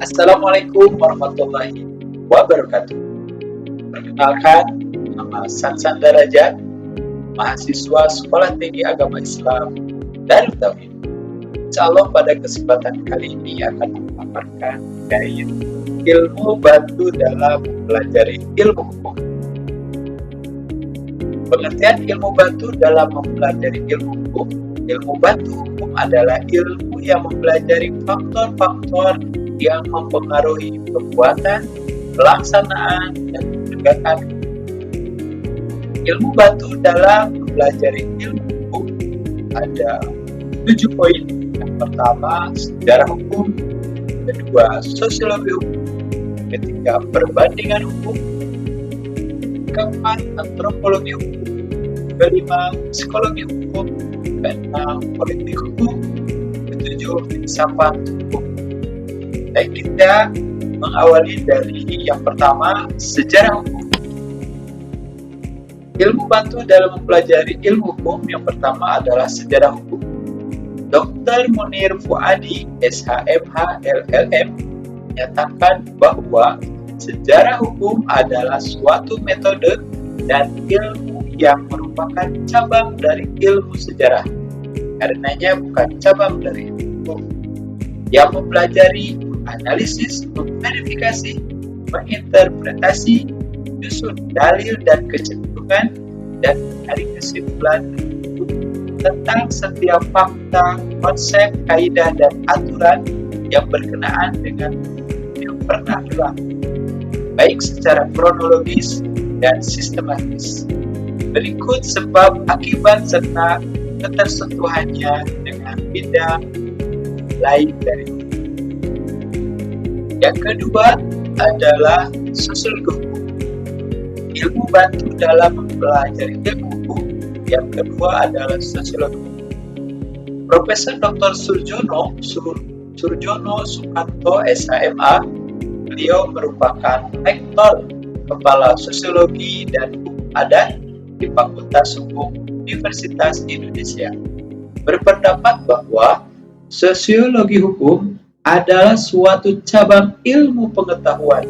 Assalamualaikum warahmatullahi wabarakatuh. Perkenalkan, nama Sansan Darajat, mahasiswa Sekolah Tinggi Agama Islam Darut Tauhid. Insyaallah pada kesempatan kali ini akan memaparkan terkait ilmu bantu dalam mempelajari ilmu hukum. Pengertian ilmu bantu dalam mempelajari ilmu hukum. Ilmu bantu hukum adalah ilmu yang mempelajari faktor-faktor yang mempengaruhi perbuatan, pelaksanaan, dan penegakan. Ilmu bantu dalam mempelajari ilmu hukum ada 7 poin. Yang pertama, sejarah hukum. Kedua, sosiologi hukum. Ketiga, perbandingan hukum. Keempat, antropologi hukum. Kelima, psikologi hukum. Keenam, politik hukum. Ketujuh, filsafat hukum. Baik, kita mengawali dari yang pertama, sejarah hukum. Ilmu bantu dalam mempelajari ilmu hukum yang pertama adalah sejarah hukum. Dr. Munir Fuadi, SHMH LLM, menyatakan bahwa sejarah hukum adalah suatu metode dan ilmu yang merupakan cabang dari ilmu sejarah. Karenanya bukan cabang dari ilmu hukum. Yang mempelajari, analisis, memverifikasi, menginterpretasi, menyusun dalil dan kecenderungan, dan mencari kesimpulan tentang setiap fakta, konsep, kaidah, dan aturan yang berkenaan dengan yang pernah berlaku, baik secara kronologis dan sistematis. Berikut sebab akibat serta ketersentuhannya dengan bidang lain dari hukum. Yang kedua adalah sosiologi hukum. Ilmu bantu dalam mempelajari ilmu hukum. Yang kedua adalah sosiologi. Profesor Dr. Surjono Sukanto SHMA, beliau merupakan rektor kepala sosiologi dan hukum adat di Fakultas Hukum Universitas Indonesia, berpendapat bahwa sosiologi hukum adalah suatu cabang ilmu pengetahuan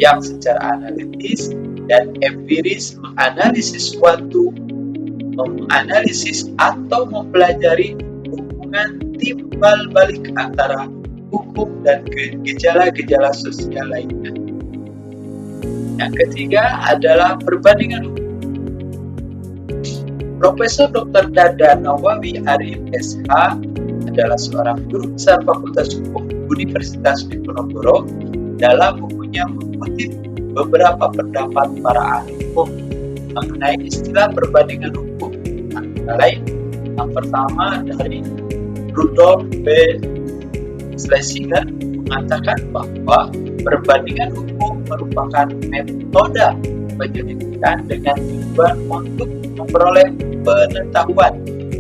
yang secara analitis dan empiris menganalisis atau mempelajari hubungan timbal balik antara hukum dan gejala-gejala sosial lainnya. Yang ketiga adalah perbandingan hukum. Profesor Dr. Dada Nawawi Arif SH adalah seorang guru besar Fakultas Hukum Universitas Diponegoro. Dalam bukunya mengutip beberapa pendapat para ahli hukum mengenai istilah perbandingan hukum, antara lain yang pertama dari Rudolf B. Schlesinger mengatakan bahwa perbandingan hukum merupakan metode penyelidikan dengan tujuan untuk memperoleh pengetahuan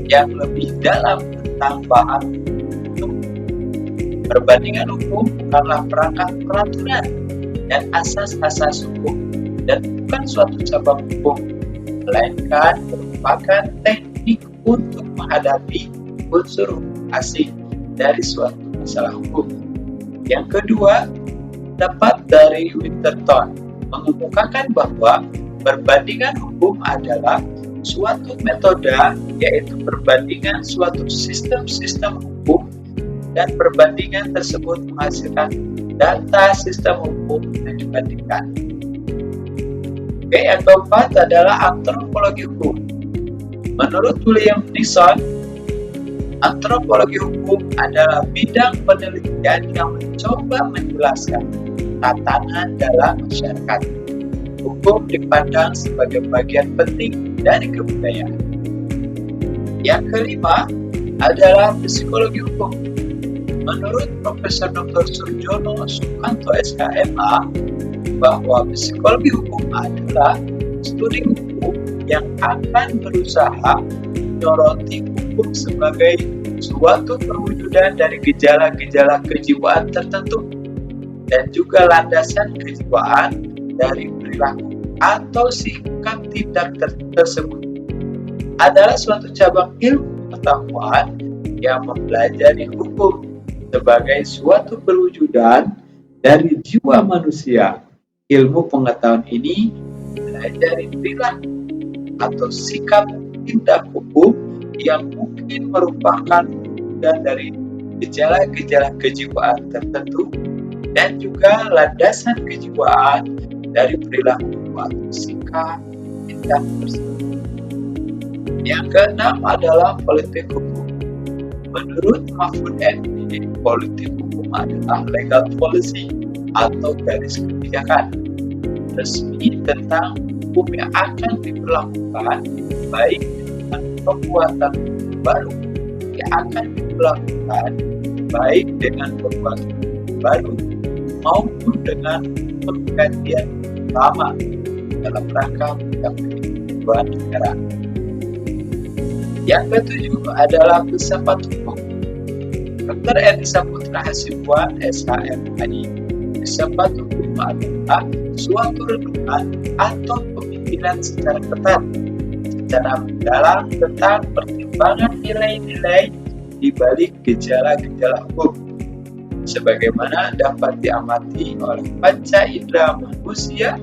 yang lebih dalam tentang bahan hukum. Perbandingan hukum bukanlah perangkat peraturan dan asas-asas hukum dan bukan suatu cabang hukum, melainkan merupakan teknik untuk menghadapi unsur asing dari suatu masalah hukum. Yang kedua, dapat dari Winterton mengemukakan bahwa perbandingan hukum adalah suatu metode, yaitu perbandingan suatu sistem-sistem hukum, dan perbandingan tersebut menghasilkan data sistem hukum yang dibandingkan. Oke, yang keempat adalah antropologi hukum. Menurut William Nixon, antropologi hukum adalah bidang penelitian yang mencoba menjelaskan tatanan dalam masyarakat. Hukum dipandang sebagai bagian penting dari kebudayaan. Yang kelima adalah psikologi hukum. Menurut Profesor Dr. Surjono Sukanto SKMA, bahwa psikologi hukum adalah studi hukum yang akan berusaha menyoroti hukum sebagai suatu perwujudan dari gejala-gejala kejiwaan tertentu dan juga landasan kejiwaan dari perilaku atau sikap tindak tersebut. Adalah suatu cabang ilmu pengetahuan yang mempelajari hukum sebagai suatu perwujudan dari jiwa manusia. Ilmu pengetahuan ini mempelajari perilaku atau sikap tindak hukum yang mungkin merupakan dan dari gejala-gejala kejiwaan tertentu dan juga landasan kejiwaan dari perilaku atau sikap tindak tersebut. Yang keenam adalah politik hukum. Menurut Mahfud MD, politik hukum adalah legal policy atau garis kebijakan resmi tentang hukum yang akan diberlakukan baik dengan perbuatan baru yang akan diberlakukan baik dengan perbuatan baru maupun dengan penggantian lama dalam rangka mencapai tujuan negara. Yang ketujuh adalah filsafat hukum. Dr. Elisa Putra Hasibuan, SHMHI. Filsafat hukum adalah suatu renungan atau pemikiran secara ketat, secara mendalam tentang pertimbangan nilai-nilai di balik gejala-gejala hukum, sebagaimana dapat diamati oleh panca indera manusia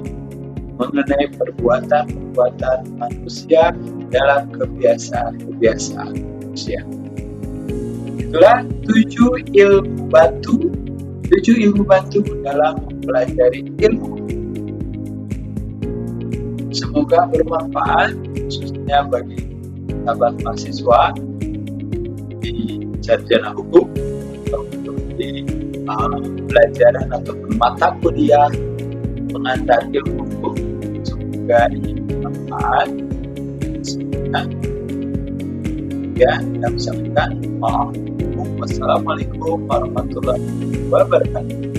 mengenai perbuatan-perbuatan manusia dalam kebiasaan-kebiasaan manusia. Itulah 7 ilmu bantu dalam mempelajari ilmu. Semoga bermanfaat khususnya bagi sahabat mahasiswa di sarjana hukum untuk di pelajaran atau mata kuliah pengantar ilmu hukum. Semoga ini bermanfaat. Ya, kami sampaikan. Wassalamualaikum warahmatullahi wabarakatuh.